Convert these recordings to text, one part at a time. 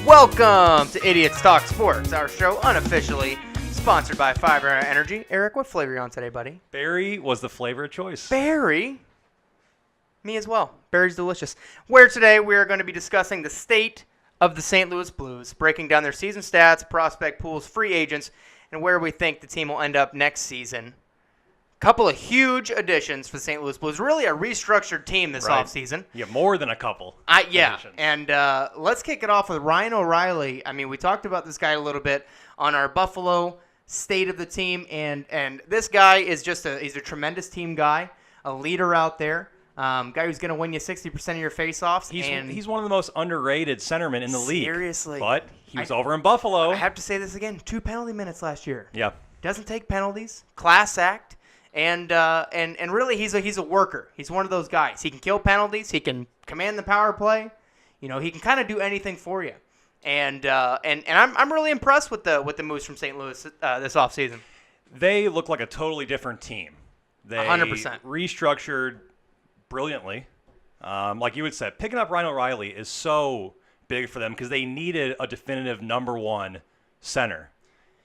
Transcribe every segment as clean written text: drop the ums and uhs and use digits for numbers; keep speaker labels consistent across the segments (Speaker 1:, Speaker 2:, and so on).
Speaker 1: Welcome to Idiots Talk Sports, our show unofficially sponsored by Fiber Energy. Eric, what flavor are you on today, buddy?
Speaker 2: Berry was the flavor of choice.
Speaker 1: Berry? Me as well. Berry's delicious. Where today we are going to be discussing the state of the St. Louis Blues, breaking down their season stats, prospect pools, free agents, and where we think the team will end up next season. Couple of huge additions for the St. Louis Blues. Really a restructured team this offseason.
Speaker 2: Yeah, more than a couple.
Speaker 1: Yeah,
Speaker 2: additions.
Speaker 1: and let's kick it off with Ryan O'Reilly. I mean, we talked about this guy a little bit on our Buffalo state of the team, and this guy is he's a tremendous team guy, a leader out there, guy who's going to win you 60% of your faceoffs.
Speaker 2: He's one of the most underrated centermen in the league.
Speaker 1: Seriously.
Speaker 2: But he was over in Buffalo.
Speaker 1: I have to say this again, 2 penalty minutes last year.
Speaker 2: Yeah.
Speaker 1: Doesn't take penalties, class act. And really, he's a worker. He's one of those guys. He can kill penalties. He can command the power play. You know, he can kind of do anything for you. And I'm really impressed with the moves from St. Louis this offseason.
Speaker 2: They look like a totally different team. They
Speaker 1: 100%.
Speaker 2: restructured brilliantly. Like you had said, picking up Ryan O'Reilly is so big for them because they needed a definitive number one center.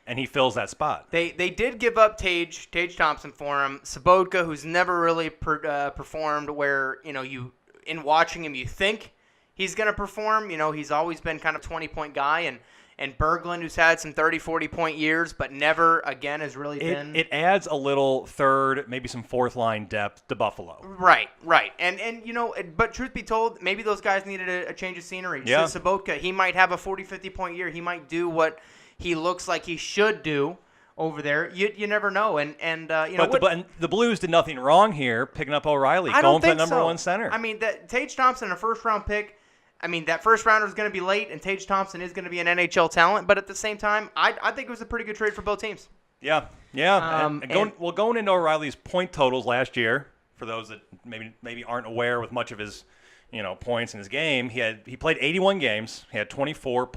Speaker 2: And he fills that spot.
Speaker 1: They did give up Tage Thompson for him. Sobotka, who's never really performed where, you know, in watching him, you think he's going to perform. You know, he's always been kind of 20-point guy. And Berglund, who's had some 30, 40-point years, but never, again, has really been.
Speaker 2: It adds a little third, maybe some fourth-line depth to Buffalo.
Speaker 1: Right. And you know, but truth be told, maybe those guys needed a change of scenery.
Speaker 2: Yeah.
Speaker 1: Sobotka, he might have a 40, 50-point year. He might do what he looks like he should do over there. You never know. And you know,
Speaker 2: but the Blues did nothing wrong here, picking up O'Reilly,
Speaker 1: I
Speaker 2: going
Speaker 1: don't
Speaker 2: for that
Speaker 1: think
Speaker 2: number
Speaker 1: so.
Speaker 2: one center.
Speaker 1: I mean, Tage Thompson, a first-round pick. I mean, that first rounder is going to be late, and Tage Thompson is going to be an NHL talent. But at the same time, I think it was a pretty good trade for both teams.
Speaker 2: Yeah. Going into O'Reilly's point totals last year, for those that maybe aren't aware with much of his, you know, points in his game, he played 81 games. He had 24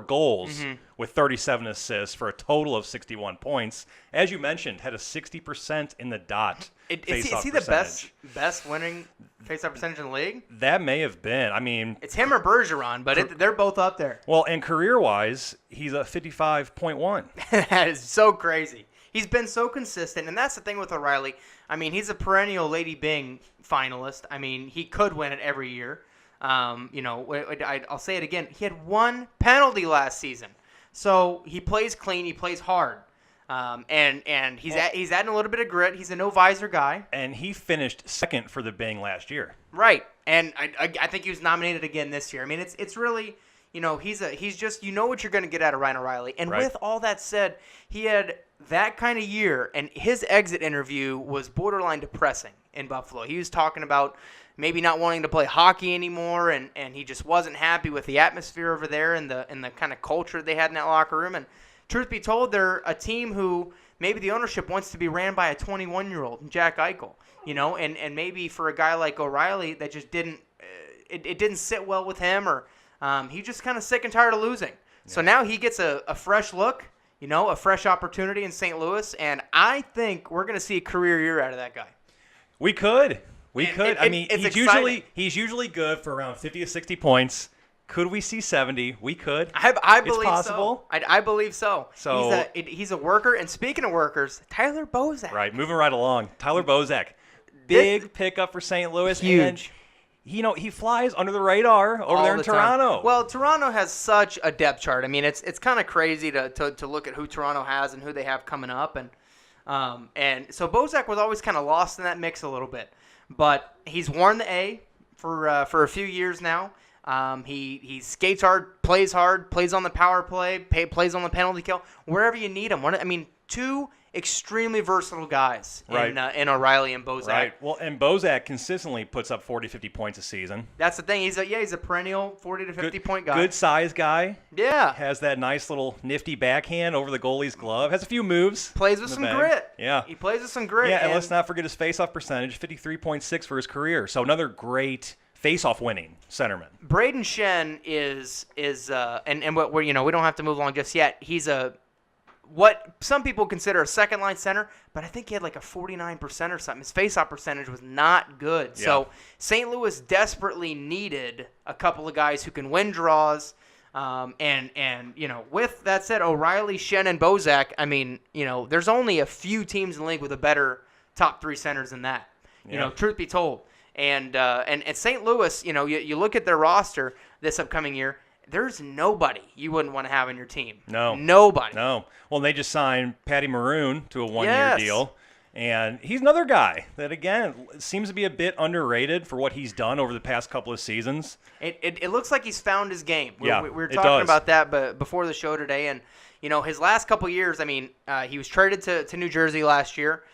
Speaker 2: goals with 37 assists for a total of 61 points. As you mentioned, had a 60% in the dot.
Speaker 1: Is he the best winning faceoff percentage in the league?
Speaker 2: That may have been. I mean,
Speaker 1: it's him or Bergeron, but they're both up there.
Speaker 2: Well, and career-wise, he's a 55.1.
Speaker 1: That is so crazy. He's been so consistent, and that's the thing with O'Reilly. I mean, he's a perennial Lady Byng finalist. I mean, he could win it every year. You know, I'll say it again. He had 1 penalty last season, so he plays clean. He plays hard, and he's adding a little bit of grit. He's a no visor guy,
Speaker 2: and he finished second for the Byng last year.
Speaker 1: Right, and I think he was nominated again this year. I mean, it's really. You know, he's just, you know what you're going to get out of Ryan O'Reilly. And with all that said, he had that kind of year, and his exit interview was borderline depressing in Buffalo. He was talking about maybe not wanting to play hockey anymore, and he just wasn't happy with the atmosphere over there and the kind of culture they had in that locker room. And truth be told, they're a team who maybe the ownership wants to be ran by a 21-year-old, Jack Eichel. You know, and maybe for a guy like O'Reilly that just didn't it didn't sit well with him, or he's just kind of sick and tired of losing. Yeah. So now he gets a fresh look, you know, a fresh opportunity in St. Louis, and I think we're going to see a career year out of that guy.
Speaker 2: We could. I mean, he's usually good for around 50 to 60 points. Could we see 70? We could.
Speaker 1: I believe
Speaker 2: it's possible.
Speaker 1: So. I believe so.
Speaker 2: So
Speaker 1: he's a worker, and speaking of workers, Tyler Bozak.
Speaker 2: Right, moving right along. Tyler Bozak, big pickup for St. Louis.
Speaker 1: Huge.
Speaker 2: And, you know, he flies under the radar over there in Toronto.
Speaker 1: Time. Well, Toronto has such a depth chart. I mean, it's kind of crazy to look at who Toronto has and who they have coming up, and so Bozak was always kind of lost in that mix a little bit, but he's worn the A for a few years now. He skates hard, plays on the power play, plays on the penalty kill, wherever you need him. I mean, 2 extremely versatile guys in O'Reilly and Bozak.
Speaker 2: Right. Well, and Bozak consistently puts up 40, 50 points a season.
Speaker 1: That's the thing. He's a perennial 40 to 50 point guy.
Speaker 2: Good size guy.
Speaker 1: Yeah.
Speaker 2: Has that nice little nifty backhand over the goalie's glove. Has a few moves.
Speaker 1: Plays with some grit.
Speaker 2: Yeah.
Speaker 1: He plays with some grit.
Speaker 2: Yeah, and let's not forget his faceoff percentage, 53.6 for his career. So another great face-off winning centerman.
Speaker 1: Braden Shen is and we don't have to move along just yet. He's what some people consider a second-line center, but I think he had like a 49% or something. His face-off percentage was not good.
Speaker 2: Yeah.
Speaker 1: So St. Louis desperately needed a couple of guys who can win draws. And with that said, O'Reilly, Schenn, and Bozak, I mean, there's only a few teams in the league with a better top three centers than that. Truth be told. And St. Louis, you look at their roster this upcoming year, there's nobody you wouldn't want to have on your team.
Speaker 2: No.
Speaker 1: Nobody.
Speaker 2: No. Well, they just signed Patty Maroon to a one-year
Speaker 1: Yes.
Speaker 2: deal. And he's another guy that, again, seems to be a bit underrated for what he's done over the past couple of seasons.
Speaker 1: It looks like he's found his game. We were
Speaker 2: it
Speaker 1: talking
Speaker 2: does.
Speaker 1: about that before the show today. And, his last couple years, I mean, he was traded to New Jersey last year,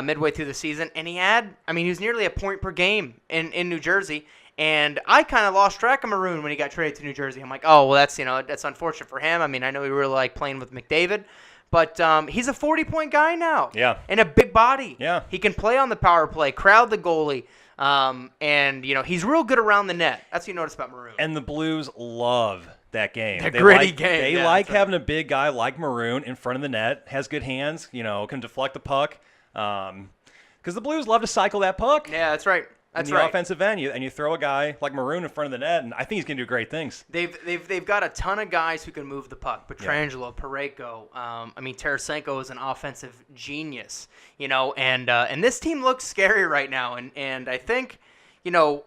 Speaker 1: midway through the season. And he was nearly a point per game in New Jersey. And I kind of lost track of Maroon when he got traded to New Jersey. I'm like, oh, well, that's unfortunate for him. I mean, I know he really liked playing with McDavid. But he's a 40-point guy now.
Speaker 2: Yeah.
Speaker 1: And a big body.
Speaker 2: Yeah.
Speaker 1: He can play on the power play, crowd the goalie. And he's real good around the net. That's what you notice about Maroon.
Speaker 2: And the Blues love that game.
Speaker 1: The gritty game.
Speaker 2: They
Speaker 1: Yeah,
Speaker 2: like
Speaker 1: that's right.
Speaker 2: having a big guy like Maroon in front of the net, has good hands, can deflect the puck. Because the Blues love to cycle that puck.
Speaker 1: Yeah, that's right. That's
Speaker 2: in the
Speaker 1: right.
Speaker 2: offensive end, and you throw a guy like Maroon in front of the net, and I think he's going to do great things.
Speaker 1: They've got a ton of guys who can move the puck. Pietrangelo, Parayko. Tarasenko is an offensive genius. And this team looks scary right now. And I think,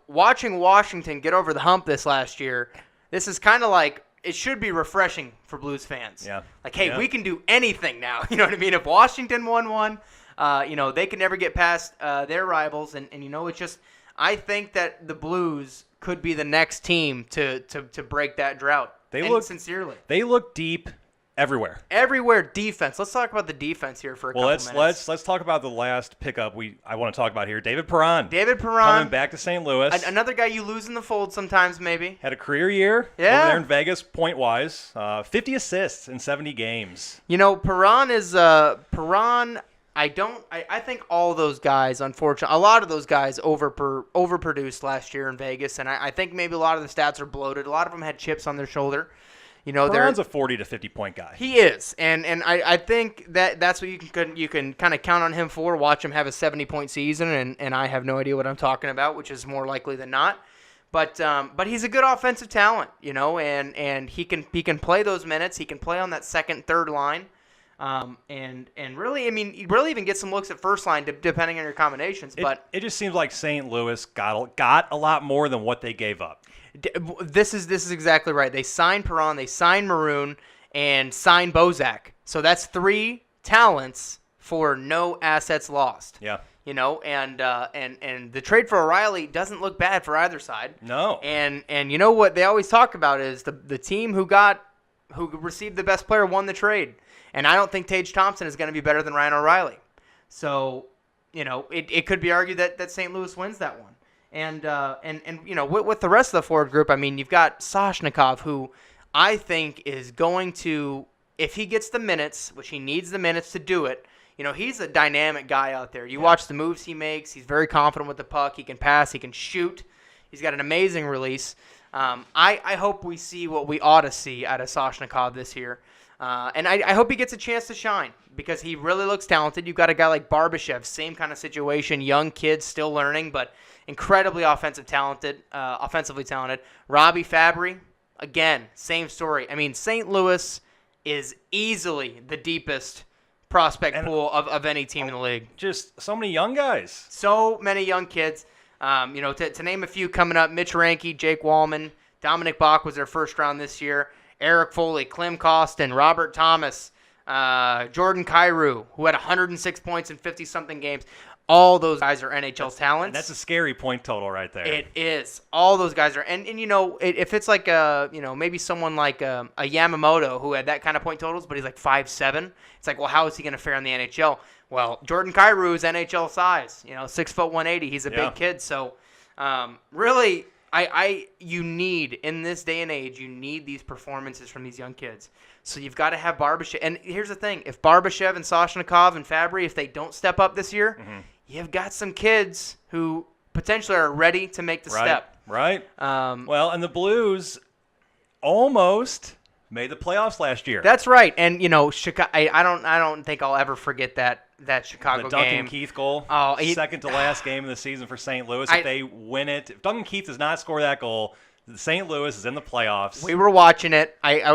Speaker 1: watching Washington get over the hump this last year, this is kind of like it should be refreshing for Blues fans.
Speaker 2: Yeah.
Speaker 1: Like, hey,
Speaker 2: Yeah.
Speaker 1: we can do anything now. You know what I mean? If Washington won one, they can never get past their rivals, and it's just. I think that the Blues could be the next team to break that drought. Sincerely.
Speaker 2: They look deep everywhere.
Speaker 1: Everywhere defense. Let's talk about the defense here for a couple minutes.
Speaker 2: Let's talk about the last pickup I want to talk about here. David Perron.
Speaker 1: David Perron
Speaker 2: coming back to St. Louis.
Speaker 1: Another guy you lose in the fold sometimes, maybe.
Speaker 2: Had a career year over there in Vegas, point wise. 50 assists in 70 games.
Speaker 1: Perron is Perron. I think all those guys, unfortunately, a lot of those guys overproduced last year in Vegas, and I think maybe a lot of the stats are bloated. A lot of them had chips on their shoulder.
Speaker 2: Perron's a 40 to 50 point guy.
Speaker 1: He is, and I think that's what you can kind of count on him for. Watch him have a 70-point season, and I have no idea what I'm talking about, which is more likely than not. But he's a good offensive talent, and he can play those minutes. He can play on that second, third line. And really, you really even get some looks at first line depending on your combinations. But
Speaker 2: it just seems like St. Louis got a lot more than what they gave up.
Speaker 1: This is exactly right. They signed Perron, they signed Maroon, and signed Bozak. So that's three talents for no assets lost.
Speaker 2: Yeah.
Speaker 1: And the trade for O'Reilly doesn't look bad for either side.
Speaker 2: No.
Speaker 1: And you know what they always talk about is the team who received the best player won the trade. And I don't think Tage Thompson is going to be better than Ryan O'Reilly. So, it could be argued that St. Louis wins that one. And with the rest of the forward group, you've got Soshnikov, who I think is going to, if he gets the minutes, which he needs the minutes to do it, he's a dynamic guy out there. You watch the moves he makes. He's very confident with the puck. He can pass. He can shoot. He's got an amazing release. I hope we see what we ought to see out of Soshnikov this year. And I hope he gets a chance to shine because he really looks talented. You've got a guy like Barbashev, same kind of situation, young kid, still learning, but incredibly offensively talented. Robbie Fabry, again, same story. St. Louis is easily the deepest prospect pool of any team in the league.
Speaker 2: Just so many young guys.
Speaker 1: So many young kids. To name a few coming up, Mitch Ranke, Jake Wallman, Dominic Bach was their first round this year. Eric Foley, Clem Costin, Robert Thomas, Jordan Kyrou, who had 106 points in 50-something games. All those guys are NHL talents.
Speaker 2: That's a scary point total right there.
Speaker 1: It is. All those guys are. And if it's like maybe someone like a Yamamoto who had that kind of point totals, but he's like 5'7", it's like, well, how is he going to fare in the NHL? Well, Jordan Kyrou is NHL size. 6 foot 180. He's a big kid. So really, you need, in this day and age, you need these performances from these young kids. So you've got to have Barbashev. And here's the thing. If Barbashev and Soshnikov and Fabry, if they don't step up this year, you've got some kids who potentially are ready to make the step.
Speaker 2: Right. And the Blues almost made the playoffs last year.
Speaker 1: That's right. And Chicago. I don't think I'll ever forget that Chicago
Speaker 2: the Duncan
Speaker 1: game.
Speaker 2: Keith goal.
Speaker 1: Oh,
Speaker 2: second to last game of the season for St. Louis. If they win it, if Duncan Keith does not score that goal, St. Louis is in the playoffs.
Speaker 1: We were watching it. I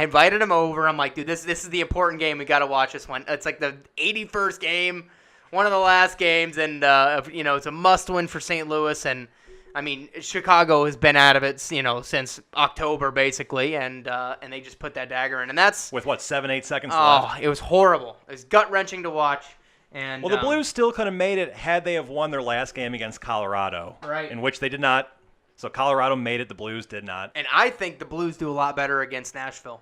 Speaker 1: invited him over. I'm like, dude, this is the important game. We got to watch this one. It's like the 81st game, one of the last games, and it's a must-win for St. Louis. And I mean, Chicago has been out of it, since October basically, and they just put that dagger in, and that's
Speaker 2: with 7-8 seconds left.
Speaker 1: Oh, it was horrible. It was gut-wrenching to watch. And
Speaker 2: well, the Blues still could have made it had they have won their last game against Colorado,
Speaker 1: right?
Speaker 2: In which they did not. So Colorado made it. The Blues did not.
Speaker 1: And I think the Blues do a lot better against Nashville.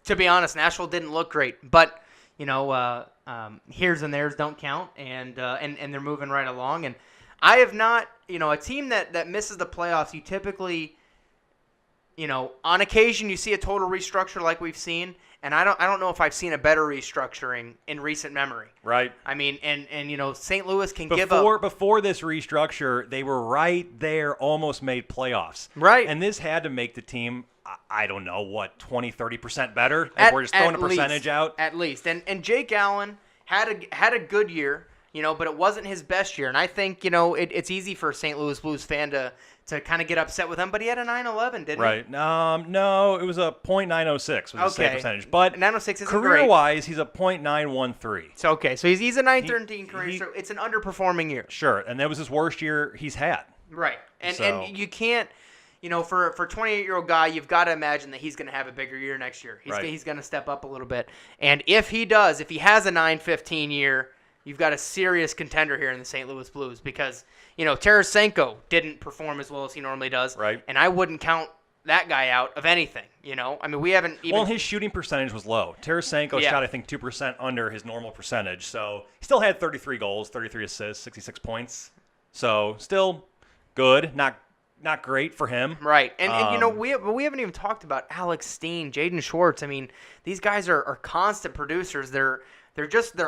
Speaker 1: To be honest, Nashville didn't look great, but here's and there's don't count, and they're moving right along. And I have not, a team that misses the playoffs. You typically, on occasion you see a total restructure like we've seen, and I don't know if I've seen a better restructuring in recent memory.
Speaker 2: Right.
Speaker 1: I mean, and St. Louis can give up.
Speaker 2: Before this restructure, they were right there, almost made playoffs.
Speaker 1: Right.
Speaker 2: And this had to make the team, I don't know, 20-30% better? We're just throwing a percentage out?
Speaker 1: At least. And Jake Allen had a good year, but it wasn't his best year. And I think, it's easy for a St. Louis Blues fan to kind of get upset with him, but he had a 9.11, didn't he?
Speaker 2: Right. No, it was a .906 was the save percentage. But
Speaker 1: 906 isn't
Speaker 2: career-wise, he's a .913.
Speaker 1: So, okay. So he's a 913 career, so it's an underperforming year.
Speaker 2: Sure. And that was his worst year he's had.
Speaker 1: Right. And you can't, for a 28-year-old guy, you've got to imagine that he's going to have a bigger year next year. He's going to step up a little bit. And if he has a 915 year, you've got a serious contender here in the St. Louis Blues because, Tarasenko didn't perform as well as he normally does.
Speaker 2: Right.
Speaker 1: And I wouldn't count that guy out of anything, I mean, we haven't even...
Speaker 2: Well, his shooting percentage was low. Tarasenko shot, I think, 2% under his normal percentage. So he still had 33 goals, 33 assists, 66 points. So still good, not great for him.
Speaker 1: Right. And we haven't even talked about Alex Steen, Jaden Schwartz. I mean, these guys are constant producers. They're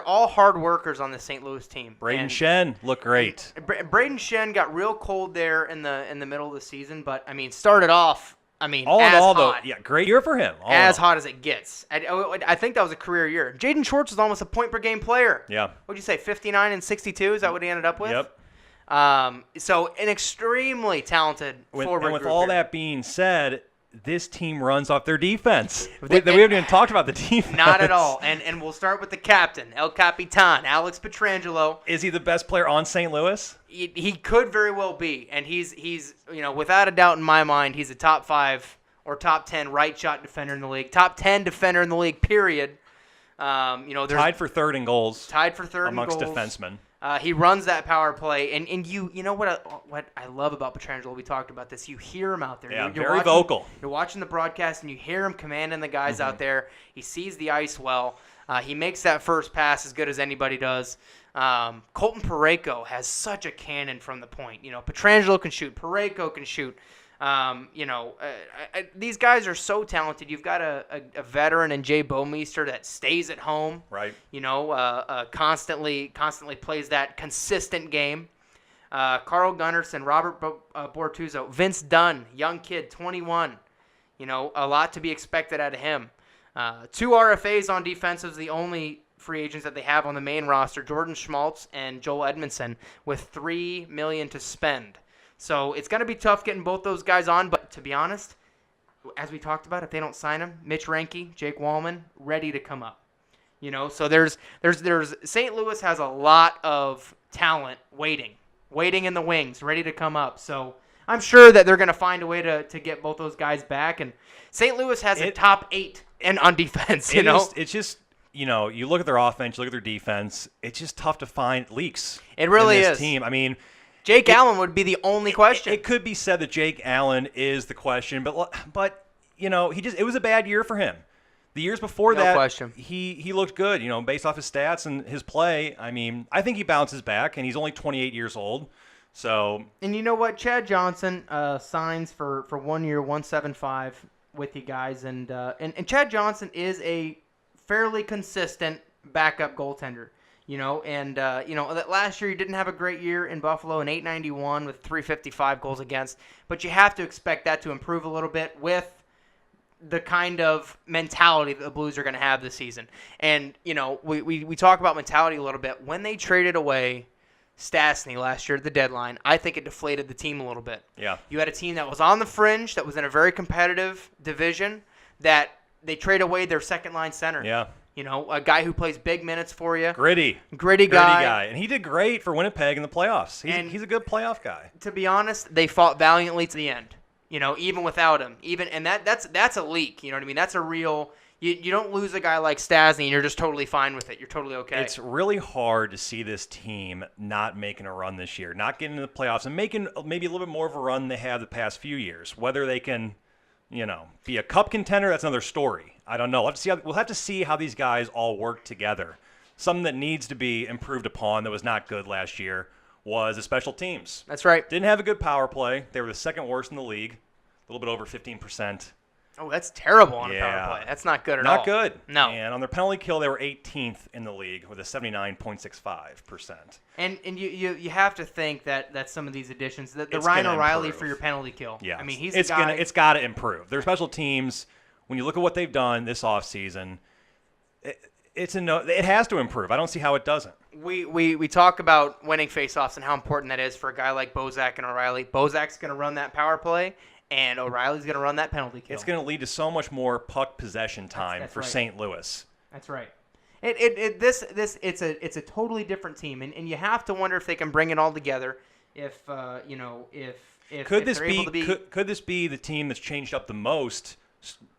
Speaker 1: all hard workers on the St. Louis team.
Speaker 2: Braden Shen looked great.
Speaker 1: Braden Shen got real cold there in the middle of the season, but I mean, started off. I mean,
Speaker 2: all in all,
Speaker 1: hot,
Speaker 2: though, yeah, great year for him.
Speaker 1: Hot as it gets. I think that was a career year. Jaden Schwartz was almost a point per game player.
Speaker 2: Yeah.
Speaker 1: What'd you say? 59 and 62. Is that what he ended up with?
Speaker 2: Yep.
Speaker 1: So an extremely talented forward
Speaker 2: and with
Speaker 1: group
Speaker 2: all
Speaker 1: here.
Speaker 2: That being said, this team runs off their defense. We haven't even talked about the defense.
Speaker 1: Not at all. And we'll start with the captain, El Capitan, Alex Pietrangelo.
Speaker 2: Is he the best player on St. Louis?
Speaker 1: He could very well be, and he's without a doubt in my mind, he's a top 5 or top 10 right shot defender in the league, top 10 defender in the league. Period.
Speaker 2: Tied for third in goals.
Speaker 1: Tied for third
Speaker 2: amongst
Speaker 1: in goals.
Speaker 2: defensemen.
Speaker 1: He runs that power play, and you know what I love about Pietrangelo. We talked about this. You hear him out there.
Speaker 2: Yeah,
Speaker 1: you're
Speaker 2: very
Speaker 1: watching,
Speaker 2: vocal.
Speaker 1: You're watching the broadcast, and you hear him commanding the guys out there. He sees the ice well. He makes that first pass as good as anybody does. Colton Parayko has such a cannon from the point. Pietrangelo can shoot. Parayko can shoot. These guys are so talented. You've got a veteran in Jay Bouwmeester that stays at home.
Speaker 2: Right.
Speaker 1: Constantly plays that consistent game. Carl Gunnarsson, Robert Bortuzzo, Vince Dunn, young kid, 21. A lot to be expected out of him. 2 RFAs on defense is the only free agents that they have on the main roster, Jordan Schmaltz and Joel Edmondson, with $3 million to spend. So it's going to be tough getting both those guys on, but to be honest, as we talked about, if they don't sign them, Mitch Reinke, Jake Wallman, ready to come up. So there's St. Louis has a lot of talent waiting in the wings, ready to come up. So I'm sure that they're going to find a way to get both those guys back. And St. Louis has a top 8 on defense.
Speaker 2: It's just you look at their offense, you look at their defense. It's just tough to find leaks.
Speaker 1: It really
Speaker 2: in this
Speaker 1: is.
Speaker 2: Team. I mean.
Speaker 1: Jake Allen would be the only question.
Speaker 2: It could be said that Jake Allen is the question, but it was a bad year for him. The years before that,
Speaker 1: question.
Speaker 2: he looked good, based off his stats and his play. I mean, I think he bounces back, and he's only 28 years old. So.
Speaker 1: And you know what? Chad Johnson signs for 1 year, 175 with you guys, and Chad Johnson is a fairly consistent backup goaltender. That last year he didn't have a great year in Buffalo, an .891 with .355 goals against. But you have to expect that to improve a little bit with the kind of mentality that the Blues are going to have this season. And, we talk about mentality a little bit. When they traded away Stastny last year at the deadline, I think it deflated the team a little bit.
Speaker 2: Yeah.
Speaker 1: You had a team that was on the fringe, that was in a very competitive division, that they trade away their second-line center.
Speaker 2: Yeah.
Speaker 1: A guy who plays big minutes for you.
Speaker 2: Gritty guy. And he did great for Winnipeg in the playoffs. He's a good playoff guy.
Speaker 1: To be honest, they fought valiantly to the end. Even without him. And that's a leak. You know what I mean? That's a real. You don't lose a guy like Stastny and you're just totally fine with it. You're totally okay.
Speaker 2: It's really hard to see this team not making a run this year, not getting into the playoffs, and making maybe a little bit more of a run they have the past few years. Whether they can, be a cup contender, that's another story. I don't know. We'll have to see how these guys all work together. Something that needs to be improved upon that was not good last year was the special teams.
Speaker 1: That's right.
Speaker 2: Didn't have a good power play. They were the second worst in the league, a little bit over 15%.
Speaker 1: Oh, that's terrible on a power play. That's not good at all.
Speaker 2: Not good.
Speaker 1: No.
Speaker 2: And on their penalty kill, they were 18th in the league with a 79.65%.
Speaker 1: And you have to think that some of these additions, the
Speaker 2: It's
Speaker 1: Ryan
Speaker 2: gonna
Speaker 1: O'Reilly
Speaker 2: improve.
Speaker 1: for your penalty kill.
Speaker 2: Yeah.
Speaker 1: I mean,
Speaker 2: it's got to improve. Their special teams, when you look at what they've done this offseason, it has to improve. I don't see how it doesn't.
Speaker 1: We talk about winning faceoffs and how important that is for a guy like Bozak and O'Reilly. Bozak's going to run that power play, and O'Reilly's going to run that penalty kill.
Speaker 2: It's going to lead to so much more puck possession time
Speaker 1: that's
Speaker 2: for
Speaker 1: right.
Speaker 2: St. Louis.
Speaker 1: That's right. It's a totally different team, and you have to wonder if they can bring it all together. If
Speaker 2: Could this
Speaker 1: they're able to be
Speaker 2: could this be the team that's changed up the most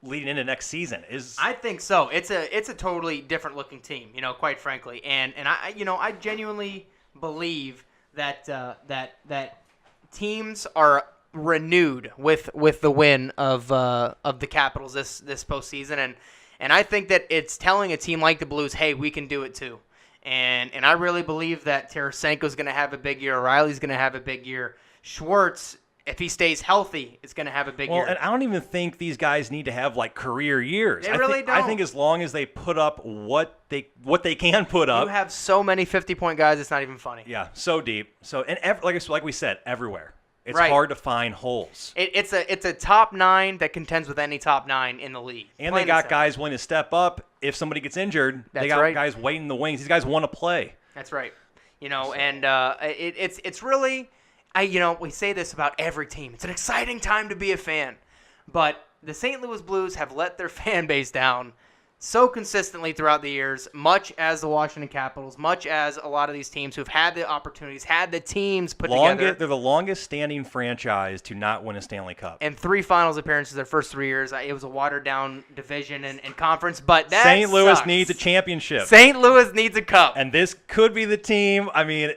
Speaker 2: leading into next season?
Speaker 1: I think so. It's a totally different looking team, quite frankly. And I genuinely believe that that teams are renewed with the win of the Capitals this postseason, and I think that it's telling a team like the Blues, hey, we can do it too. And I really believe that Tarasenko's going to have a big year. O'Reilly's going to have a big year. Schwartz, if he stays healthy, is going to have a big year.
Speaker 2: And I don't even think these guys need to have career years.
Speaker 1: They really don't.
Speaker 2: I think as long as they put up what they can put up.
Speaker 1: You have so many 50-point guys, it's not even funny.
Speaker 2: Yeah, so deep. Like we said, everywhere. It's
Speaker 1: right.
Speaker 2: hard to find holes.
Speaker 1: It's a top 9 that contends with any top 9 in the league.
Speaker 2: And they got guys willing to step up if somebody gets injured. They got guys waiting in the wings. These guys want to play.
Speaker 1: That's right. And it's really, we say this about every team. It's an exciting time to be a fan, but the St. Louis Blues have let their fan base down so consistently throughout the years, much as the Washington Capitals, much as a lot of these teams who've had the opportunities, had the teams put together.
Speaker 2: They're the longest-standing franchise to not win a Stanley Cup.
Speaker 1: And 3 finals appearances their first 3 years. It was a watered-down division and conference, but that
Speaker 2: St. Louis
Speaker 1: sucks.
Speaker 2: needs a championship.
Speaker 1: St. Louis needs a cup.
Speaker 2: And this could be the team. I mean,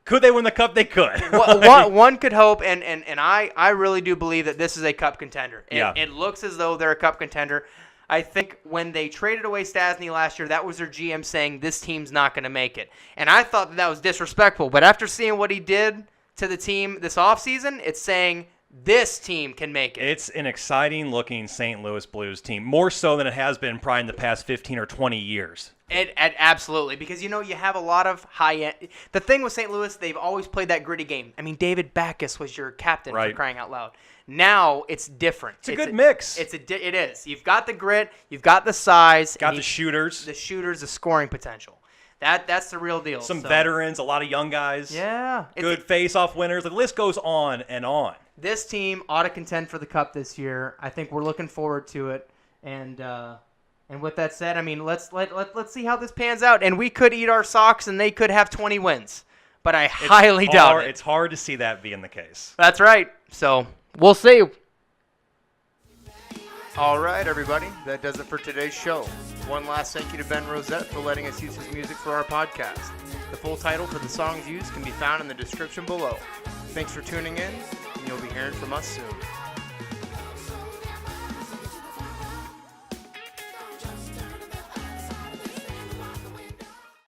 Speaker 2: could they win the cup? They could.
Speaker 1: One could hope, and I really do believe that this is a cup contender. It looks as though they're a cup contender. I think when they traded away Stastny last year, that was their GM saying this team's not going to make it. And I thought that was disrespectful. But after seeing what he did to the team this offseason, it's saying this team can make it.
Speaker 2: It's an exciting-looking St. Louis Blues team, more so than it has been probably in the past 15 or 20 years.
Speaker 1: Absolutely, because, you have a lot of high-end – the thing with St. Louis, they've always played that gritty game. I mean, David Backes was your captain for crying out loud. Now it's different.
Speaker 2: It's a good mix.
Speaker 1: It is. You've got the grit. You've got the size.
Speaker 2: Got the shooters.
Speaker 1: The shooters, the scoring potential. That's the real deal.
Speaker 2: Some veterans, a lot of young guys.
Speaker 1: Yeah.
Speaker 2: Good face-off winners. The list goes on and on.
Speaker 1: This team ought to contend for the Cup this year. I think we're looking forward to it. And with that said, I mean, let's see how this pans out. And we could eat our socks, and they could have 20 wins. But I highly doubt it.
Speaker 2: It's hard to see that being the case.
Speaker 1: That's right. So we'll see. All right, everybody. That does it for today's show. One last thank you to Ben Rosette for letting us use his music for our podcast. The full title for the songs used can be found in the description below. Thanks for tuning in, and you'll be hearing from us soon.